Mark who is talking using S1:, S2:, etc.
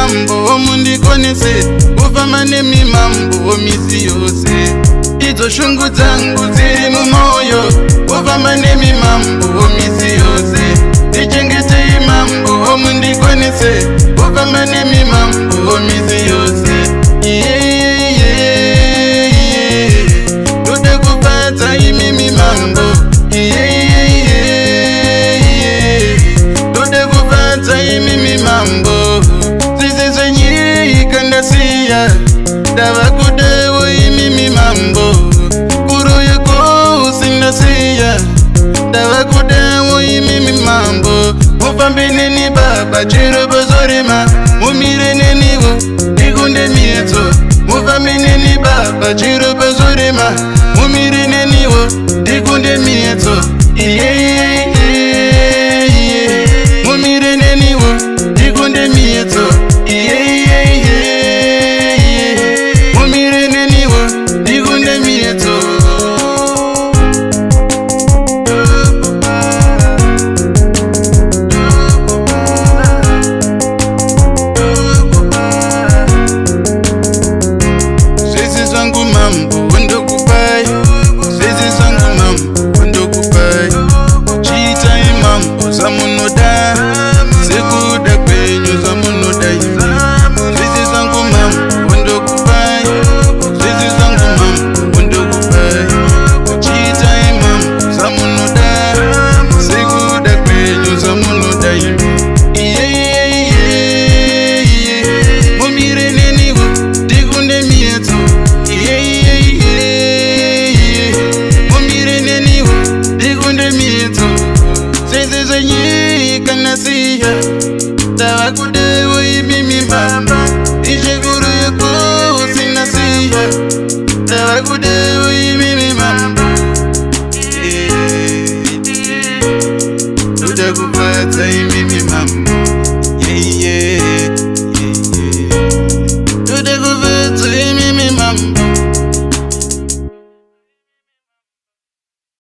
S1: mambo mundi konese ufama nemi mambo misi yose izo shungu zangu ziri mu moyo ufama nemi mambo misi yose ichengete mambo mundi konese ufama nemi mambo misi yose Dude kupata imimi mambo Dude kupata imimi mambo Zizi zenye ikandasiya Dawa kudewo imimi mambo Kuru yuko usindasiya Dawa kudewo imimi mambo Mufambine ni baba chiro bozorima Mumire neniwo ikunde mieto Mufambine ni baba chiro bozorima Mumire neniwo ikunde mieto